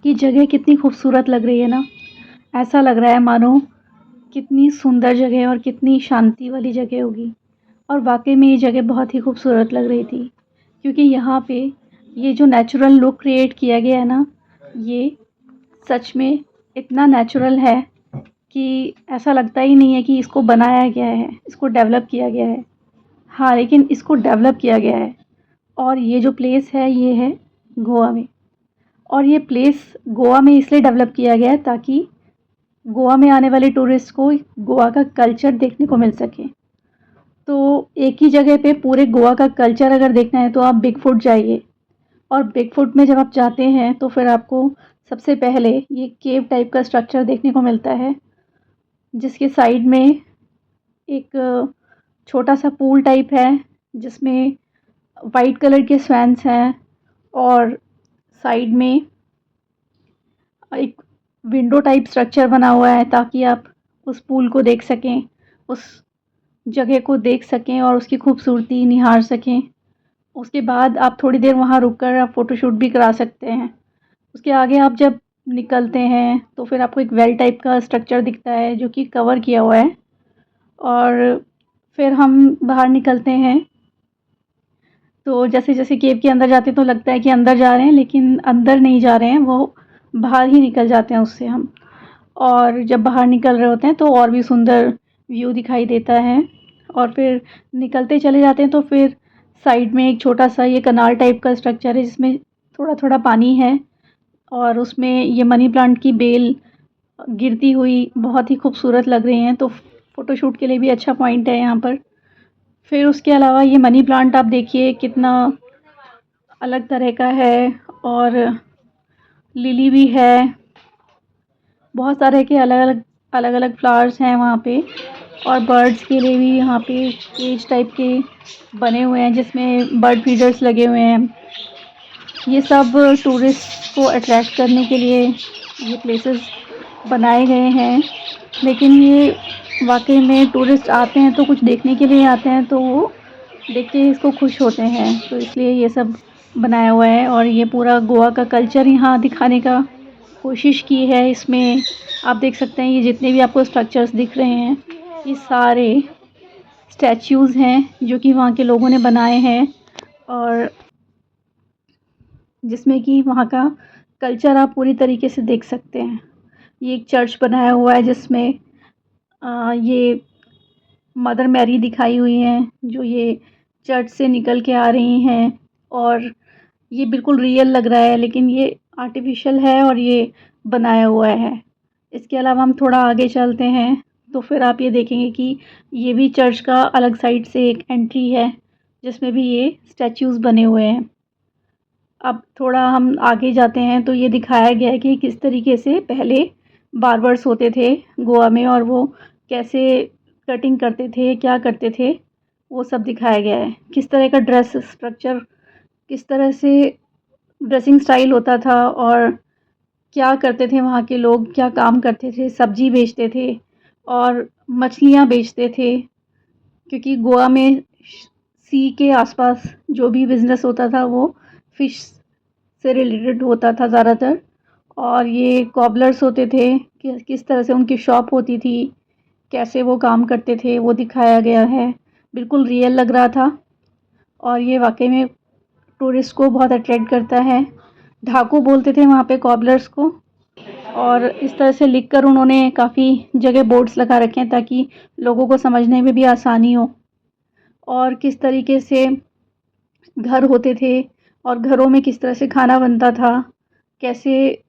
ये जगह कितनी खूबसूरत लग रही है ना। ऐसा लग रहा है मानो कितनी सुंदर जगह है और कितनी शांति वाली जगह होगी। और वाक़ई में ये जगह बहुत ही खूबसूरत लग रही थी, क्योंकि यहाँ पे ये जो नेचुरल लुक क्रिएट किया गया है ना, ये सच में इतना नेचुरल है कि ऐसा लगता ही नहीं है कि इसको बनाया गया है, इसको डेवलप किया गया है। हाँ, लेकिन इसको डेवलप किया गया है। और ये जो प्लेस है ये है गोवा में। और ये प्लेस गोवा में इसलिए डेवलप किया गया है ताकि गोवा में आने वाले टूरिस्ट को गोवा का कल्चर देखने को मिल सके। तो एक ही जगह पे पूरे गोवा का कल्चर अगर देखना है तो आप बिग फुट जाइए। और बिग फुट में जब आप जाते हैं तो फिर आपको सबसे पहले ये केव टाइप का स्ट्रक्चर देखने को मिलता है, जिसके साइड में एक छोटा सा पूल टाइप है जिसमें वाइट कलर के स्वैन्स हैं। और साइड में एक विंडो टाइप स्ट्रक्चर बना हुआ है ताकि आप उस पूल को देख सकें, उस जगह को देख सकें और उसकी खूबसूरती निहार सकें। उसके बाद आप थोड़ी देर वहाँ रुक कर आप फ़ोटोशूट भी करा सकते हैं। उसके आगे आप जब निकलते हैं तो फिर आपको एक वेल टाइप का स्ट्रक्चर दिखता है जो कि कवर किया हुआ है। और फिर हम बाहर निकलते हैं तो जैसे-जैसे केव के अंदर जाते हैं तो लगता है कि अंदर जा रहे हैं, लेकिन अंदर नहीं जा रहे हैं, वो बाहर ही निकल जाते हैं उससे हम। और जब बाहर निकल रहे होते हैं तो और भी सुंदर व्यू दिखाई देता है। और फिर निकलते चले जाते हैं तो फिर साइड में एक छोटा-सा ये कनाल टाइप का स्ट्रक्चर है जिसमें थोड़ा-थोड़ा पानी है। और उसमें ये मनी प्लांट की बेल गिरती हुई बहुत ही खूबसूरत लग रही हैं, तो फ़ोटोशूट के लिए भी अच्छा पॉइंट है यहाँ पर। फिर उसके अलावा ये मनी प्लांट आप देखिए कितना अलग तरह का है। और लिली भी है, बहुत सारे के अलग-अलग फ्लावर्स हैं वहाँ पे। और बर्ड्स के लिए भी यहाँ पे केज टाइप के बने हुए हैं जिसमें बर्ड फीडर्स लगे हुए हैं। ये सब टूरिस्ट को अट्रैक्ट करने के लिए ये प्लेसेस बनाए गए हैं। लेकिन ये वाकई में टूरिस्ट आते हैं तो कुछ देखने के लिए आते हैं, तो वो देख के इसको खुश होते हैं, तो इसलिए ये सब बनाया हुआ है। और ये पूरा गोवा का कल्चर यहाँ दिखाने का कोशिश की है। इसमें आप देख सकते हैं ये जितने भी आपको स्ट्रक्चर्स दिख रहे हैं ये सारे स्टैच्यूज़ हैं जो कि वहाँ के लोगों ने बनाए हैं। और जिसमें कि वहाँ का कल्चर आप पूरी तरीके से देख सकते हैं। ये एक चर्च बनाया हुआ है जिसमें ये मदर मैरी दिखाई हुई हैं जो ये चर्च से निकल के आ रही हैं। और ये बिल्कुल रियल लग रहा है, लेकिन ये आर्टिफ़िशियल है और ये बनाया हुआ है। इसके अलावा हम थोड़ा आगे चलते हैं तो फिर आप ये देखेंगे कि ये भी चर्च का अलग साइड से एक एंट्री है जिसमें भी ये स्टैच्यूज़ बने हुए हैं। अब थोड़ा हम आगे जाते हैं तो ये दिखाया गया है कि किस तरीके से पहले बार्बर्स होते थे गोवा में और वो कैसे कटिंग करते थे, क्या करते थे, वो सब दिखाया गया है। किस तरह का ड्रेस स्ट्रक्चर, किस तरह से ड्रेसिंग स्टाइल होता था और क्या करते थे वहाँ के लोग, क्या काम करते थे, सब्ज़ी बेचते थे और मछलियाँ बेचते थे। क्योंकि गोवा में सी के आसपास जो भी बिज़नेस होता था वो फ़िश से रिलेटेड होता था ज़्यादातर। और ये कॉबलर्स होते थे कि किस तरह से उनकी शॉप होती थी, कैसे वो काम करते थे, वो दिखाया गया है। बिल्कुल रियल लग रहा था और ये वाक़ई में टूरिस्ट को बहुत अट्रैक्ट करता है। ढाकू बोलते थे वहाँ पे कॉबलर्स को। और इस तरह से लिखकर उन्होंने काफ़ी जगह बोर्ड्स लगा रखे हैं ताकि लोगों को समझने में भी आसानी हो। और किस तरीके से घर होते थे और घरों में किस तरह से खाना बनता था, कैसे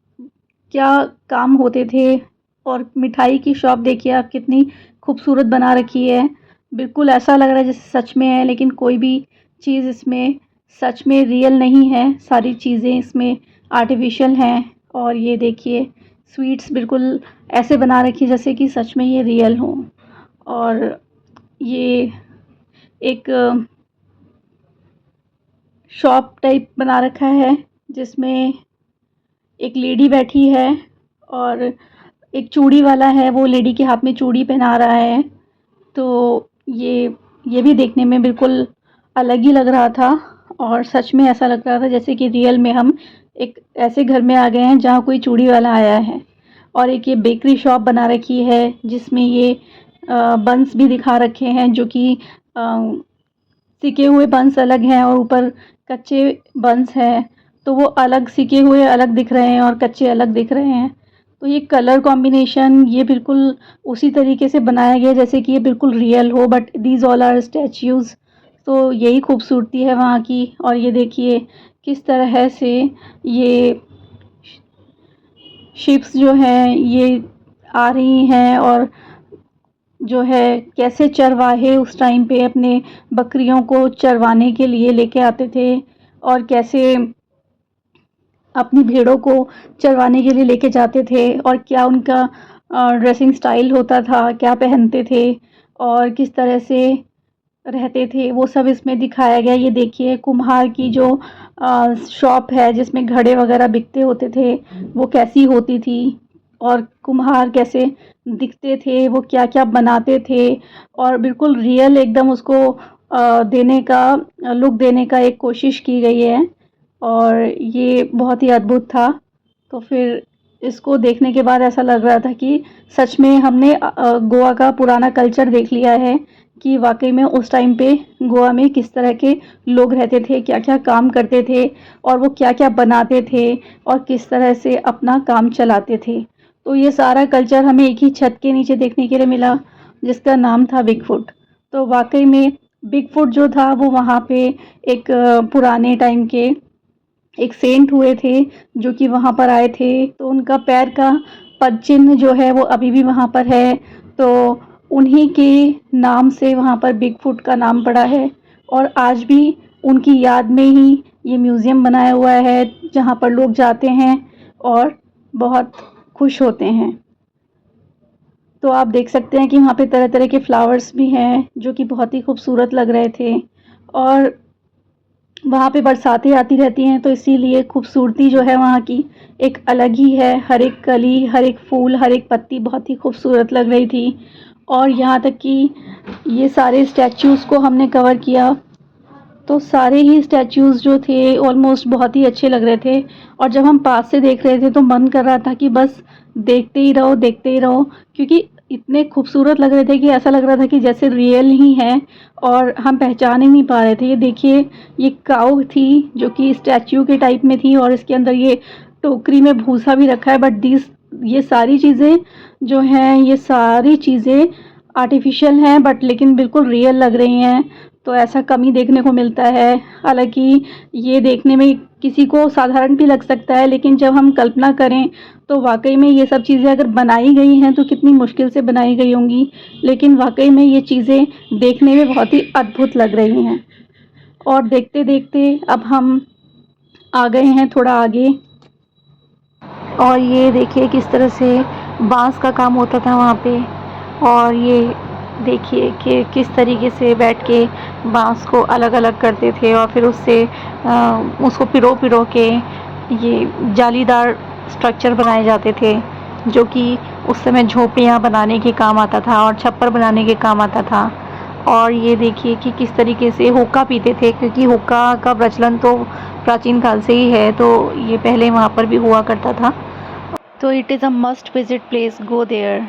क्या काम होते थे। और मिठाई की शॉप देखिए आप कितनी खूबसूरत बना रखी है। बिल्कुल ऐसा लग रहा है जैसे सच में है, लेकिन कोई भी चीज़ इसमें सच में रियल नहीं है, सारी चीज़ें इसमें आर्टिफ़िशियल हैं। और ये देखिए स्वीट्स बिल्कुल ऐसे बना रखी है जैसे कि सच में ये रियल हों। और ये एक शॉप टाइप बना रखा है जिसमें एक लेडी बैठी है और एक चूड़ी वाला है, वो लेडी के हाथ में चूड़ी पहना रहा है। तो ये भी देखने में बिल्कुल अलग ही लग रहा था और सच में ऐसा लग रहा था जैसे कि रियल में हम एक ऐसे घर में आ गए हैं जहाँ कोई चूड़ी वाला आया है। और एक ये बेकरी शॉप बना रखी है जिसमें ये बन्स भी दिखा रखे हैं, जो कि सिके हुए बन्स अलग हैं और ऊपर कच्चे बन्स हैं, तो वो अलग सिके हुए अलग दिख रहे हैं और कच्चे अलग दिख रहे हैं। तो ये कलर कॉम्बिनेशन ये बिल्कुल उसी तरीके से बनाया गया जैसे कि ये बिल्कुल रियल हो, बट दीज ऑल आर स्टैच्यूज़। तो यही खूबसूरती है वहाँ की। और ये देखिए किस तरह से ये शिप्स जो हैं ये आ रही हैं, और जो है कैसे चरवाहे उस टाइम पे अपने बकरियों को चरवाने के लिए लेके आते थे, और कैसे अपनी भेड़ों को चरवाने के लिए लेके जाते थे, और क्या उनका ड्रेसिंग स्टाइल होता था, क्या पहनते थे और किस तरह से रहते थे, वो सब इसमें दिखाया गया। ये देखिए कुम्हार की जो शॉप है जिसमें घड़े वगैरह बिकते होते थे, वो कैसी होती थी, और कुम्हार कैसे दिखते थे, वो क्या-क्या बनाते थे, और बिल्कुल रियल एकदम उसको देने का लुक देने का एक कोशिश की गई है, और ये बहुत ही अद्भुत था। तो फिर इसको देखने के बाद ऐसा लग रहा था कि सच में हमने गोवा का पुराना कल्चर देख लिया है, कि वाक़ई में उस टाइम पे गोवा में किस तरह के लोग रहते थे, क्या-क्या काम करते थे, और वो क्या-क्या बनाते थे, और किस तरह से अपना काम चलाते थे। तो ये सारा कल्चर हमें एक ही छत के नीचे देखने के लिए मिला, जिसका नाम था बिगफुट। तो वाक़ई में बिगफुट जो था वो वहाँ पे एक पुराने टाइम के एक सेंट हुए थे, जो कि वहाँ पर आए थे। तो उनका पैर का पद चिन्ह जो है वो अभी भी वहाँ पर है। तो उन्हीं के नाम से वहाँ पर बिगफुट का नाम पड़ा है, और आज भी उनकी याद में ही ये म्यूज़ियम बनाया हुआ है, जहाँ पर लोग जाते हैं और बहुत खुश होते हैं। तो आप देख सकते हैं कि वहाँ पे तरह-तरह के फ्लावर्स भी हैं, जो कि बहुत ही खूबसूरत लग रहे थे, और वहाँ पे बरसातें आती रहती हैं, तो इसीलिए खूबसूरती जो है वहाँ की एक अलग ही है। हर एक कली, हर एक फूल, हर एक पत्ती बहुत ही खूबसूरत लग रही थी। और यहाँ तक कि ये सारे स्टैच्यूज़ को हमने कवर किया, तो सारे ही स्टैच्यूज़ जो थे ऑलमोस्ट बहुत ही अच्छे लग रहे थे, और जब हम पास से देख रहे थे तो मन कर रहा था कि बस देखते ही रहो, क्योंकि इतने खूबसूरत लग रहे थे कि ऐसा लग रहा था कि जैसे रियल ही हैं, और हम पहचान ही नहीं पा रहे थे। ये देखिए ये काऊ थी जो कि स्टैच्यू के टाइप में थी, और इसके अंदर ये टोकरी में भूसा भी रखा है, बट ये सारी चीज़ें जो हैं ये सारी चीज़ें आर्टिफिशियल हैं, बट लेकिन बिल्कुल रियल लग रही हैं। तो ऐसा कम ही देखने को मिलता है। हालाँकि ये देखने में किसी को साधारण भी लग सकता है, लेकिन जब हम कल्पना करें तो वाक़ई में ये सब चीज़ें अगर बनाई गई हैं तो कितनी मुश्किल से बनाई गई होंगी। लेकिन वाक़ई में ये चीज़ें देखने में बहुत ही अद्भुत लग रही हैं। और देखते-देखते अब हम आ गए हैं थोड़ा आगे, और ये देखिए किस तरह से बाँस का काम होता था वहाँ पे। और ये देखिए कि किस तरीके से बैठ के बाँस को अलग-अलग करते थे, और फिर उससे उसको पिरो-पिरो के ये जालीदार स्ट्रक्चर बनाए जाते थे, जो कि उस समय झोपड़ियाँ बनाने के काम आता था और छप्पर बनाने के काम आता था। और ये देखिए कि किस तरीके से हुक्का पीते थे, क्योंकि हुक्का का प्रचलन तो प्राचीन काल से ही है, तो ये पहले वहाँ पर भी हुआ करता था। तो it is a must visit place, go there.